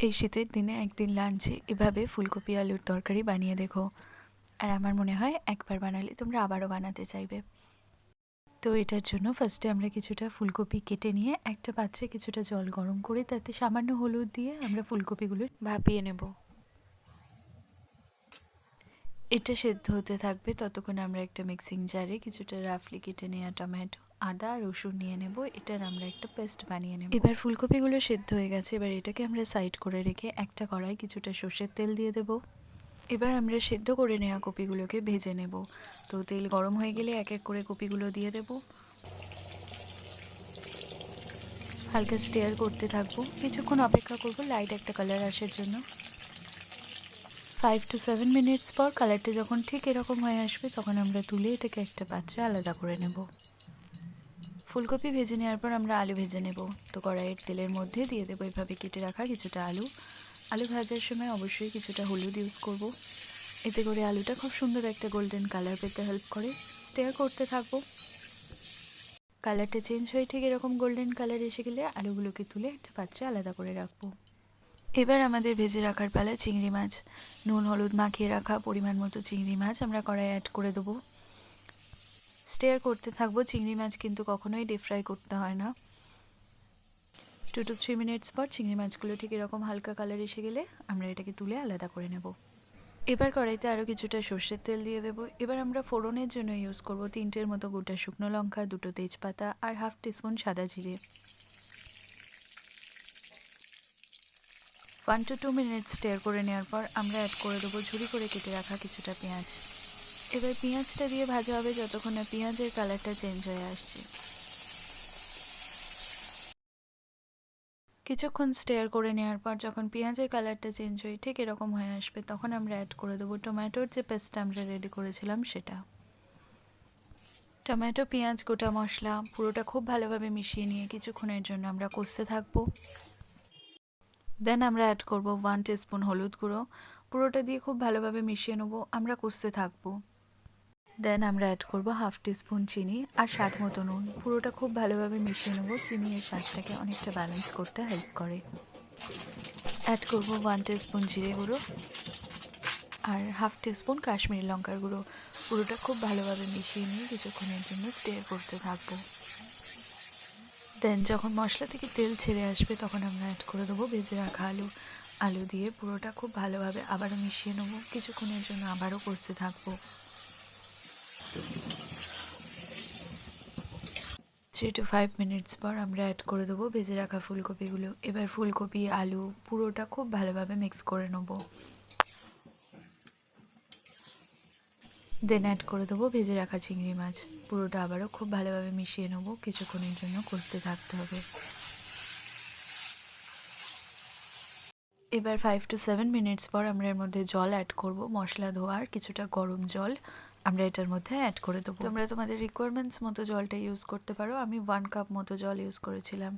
এই শীতের দিনে একদিন লাঞ্চে এভাবে ফুলকপি আলুর তরকারি বানিয়ে দেখো, আর আমার মনে হয় একবার বানালে তোমরা আবারও বানাতে চাইবে। তো এটার জন্য ফার্স্টে আমরা কিছুটা ফুলকপি কেটে নিয়ে একটা পাত্রে কিছুটা জল গরম করে তাতে সামান্য হলুদ দিয়ে আমরা ফুলকপিগুলো ভাপিয়ে নেব। এটা সেদ্ধ হতে থাকবে ততক্ষণ আমরা একটা মিক্সিং জারে কিছুটা রাফলি কেটে নেওয়া টমেটো, আদা, রসুন নিয়ে নেব। এটার আমরা একটা পেস্ট বানিয়ে নেব। এবার ফুলকপিগুলো সেদ্ধ হয়ে গেছে, এবার এটাকে আমরা সাইড করে রেখে একটা কড়াই কিছুটা সর্ষের তেল দিয়ে দেব। এবার আমরা সেদ্ধ করে নেওয়া কপিগুলোকে ভেজে নেব। তো তেল গরম হয়ে গেলে এক এক করে কপিগুলো দিয়ে দেব। হালকা স্টিয়ার করতে থাকবো, কিছুক্ষণ অপেক্ষা করব লাইট একটা কালার আসার জন্য। 5 to 7 মিনিটস পর কালারটা যখন ঠিক এরকম হয়ে আসবে তখন আমরা তুলে এটাকে একটা পাত্রে আলাদা করে নেব। ফুলকপি ভেজে নেওয়ার পর আমরা আলু ভেজে নেব। তো কড়াইয়ের তেলের মধ্যে দিয়ে দেবো এভাবে কেটে রাখা কিছুটা আলু। আলু ভাজার সময় অবশ্যই কিছুটা হলুদ ইউজ করব, এতে করে আলুটা খুব সুন্দর একটা গোল্ডেন কালার পেতে হেল্প করে। স্টিয়ার করতে থাকবো। কালারটা চেঞ্জ হয়ে ঠিক এরকম গোল্ডেন কালার এসে গেলে আলুগুলোকে তুলে একটা পাত্রে আলাদা করে রাখবো। এবার আমাদের ভেজে রাখার পালা চিংড়ি মাছ। নুন হলুদ মাখিয়ে রাখা পরিমাণ মতো চিংড়ি মাছ আমরা কড়াইয়ে অ্যাড করে দেবো। স্টিয়ার করতে থাকবো। চিংড়ি মাছ কিন্তু কখনোই ডিপ ফ্রাই করতে হয় না। 2 to 3 মিনিটস পর চিংড়ি মাছগুলো ঠিক এরকম হালকা কালার এসে গেলে আমরা এটাকে তুলে আলাদা করে নেব। এবার কড়াইতে আরও কিছুটা সর্ষের তেল দিয়ে দেবো। এবার আমরা ফোড়নের জন্য ইউজ করব 3টের মতো গোটা শুকনো লঙ্কা, 2টো তেজপাতা আর 1/2 টিস্পুন সাদা জিরে। 1 to 2 মিনিটস স্টিয়ার করে নেওয়ার পর আমরা অ্যাড করে দেবো ঝুরি করে কেটে রাখা কিছুটা পেঁয়াজ। এবার পেঁয়াজটা দিয়ে ভাজা হবে যতক্ষণ না পেঁয়াজের কালারটা চেঞ্জ হয়ে আসছে। কিছুক্ষণ স্টিয়ার করে নেওয়ার পর যখন পেঁয়াজের কালারটা চেঞ্জ হয়ে ঠিক এরকম হয়ে আসবে তখন আমরা অ্যাড করে দেবো টমেটোর যে পেস্টটা আমরা রেডি করেছিলাম সেটা। টমেটো, পেঁয়াজ, গোটা মশলা পুরোটা খুব ভালোভাবে মিশিয়ে নিয়ে কিছুক্ষণের জন্য আমরা কষতে থাকবো। দেন আমরা অ্যাড করব 1 টিস্পুন হলুদ গুঁড়ো। পুরোটা দিয়ে খুব ভালোভাবে মিশিয়ে নেবো, আমরা কষতে থাকবো। দেন আমরা অ্যাড করব 1/2 টিস্পুন চিনি আর স্বাদ মতো নুন। পুরোটা খুব ভালোভাবে মিশিয়ে নেবো। চিনি এর স্বাদটাকে অনেকটা ব্যালেন্স করতে হেল্প করে। অ্যাড করব 1 টিস্পুন জিরে গুঁড়ো আর 1/2 টিস্পুন কাশ্মীরি লঙ্কার গুঁড়ো। পুরোটা খুব ভালোভাবে মিশিয়ে নিয়ে কিছুক্ষণের জন্য স্টিয়ার করতে থাকবো। দেন যখন মশলা থেকে তেল ছেড়ে আসবে তখন আমরা অ্যাড করে দেবো ভেজে রাখা আলু। আলু দিয়ে পুরোটা খুব ভালোভাবে আবারও মিশিয়ে নেবো। কিছুক্ষণের জন্য আবারও কষতে থাকবো। 3 to 5 মিনিটস পর আমরা অ্যাড করে দেবো ভেজে রাখা ফুলকপিগুলো। এবার ফুলকপি, আলু পুরোটা খুব ভালোভাবে মিক্স করে নেবো। দেন অ্যাড করে দেবো ভেজে রাখা চিংড়ি মাছ। পুরোটা আবারও খুব ভালোভাবে মিশিয়ে নেবো। কিছুক্ষণের জন্য কষতে থাকতে হবে। এবার 5 to 7 মিনিটস পর আমরা এর মধ্যে জল অ্যাড করব। মশলা ধোয়ার কিছুটা গরম জল আমরা এটার মধ্যে অ্যাড করে দেবো। তোমরা তোমাদের রিকোয়ারমেন্টস মতো জলটা ইউজ করতে পারো। আমি 1 কাপ মতো জল ইউজ করেছিলাম।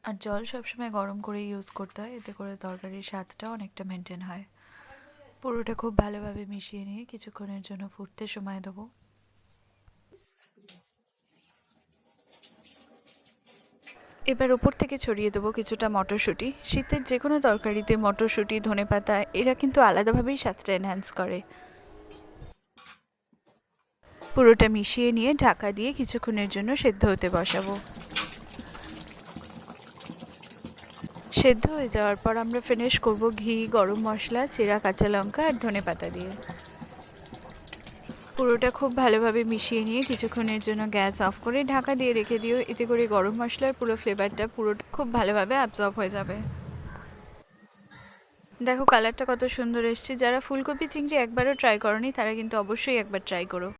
আর জল সবসময় গরম করে ইউজ করতে হয়, এতে করে তরকারির স্বাদটা অনেকটা মেনটেন হয়। পুরোটা খুব ভালোভাবে মিশিয়ে নিয়ে কিছুক্ষণের জন্য ফুটতে সময় দেবো। এবার ওপর থেকে ছড়িয়ে দেবো কিছুটা মটরশুঁটি। শীতের যে কোনো তরকারিতে মটরশুঁটি, ধনেপাতা এরা কিন্তু আলাদাভাবেই স্বাদটা এনহ্যান্স করে। পুরোটা মিশিয়ে নিয়ে ঢাকা দিয়ে কিছুক্ষণের জন্য সেদ্ধ হতে বসাবো। সেদ্ধ হয়ে যাওয়ার পর আমরা ফিনিশ করব ঘি, গরম মশলা, চেরা কাঁচা লঙ্কা আর ধনেপাতা দিয়ে। পুরোটা খুব ভালোভাবে মিশিয়ে নিয়ে কিছুক্ষণের জন্য গ্যাস অফ করে ঢাকা দিয়ে রেখে দিও। এতে করে গরম মশলার পুরো ফ্লেভারটা পুরোটা খুব ভালোভাবে অ্যাবজর্ব হয়ে যাবে। দেখো কালারটা কত সুন্দর এসছে। যারা ফুলকপি চিংড়ি একবারও ট্রাই করনি তারা কিন্তু অবশ্যই একবার ট্রাই করো।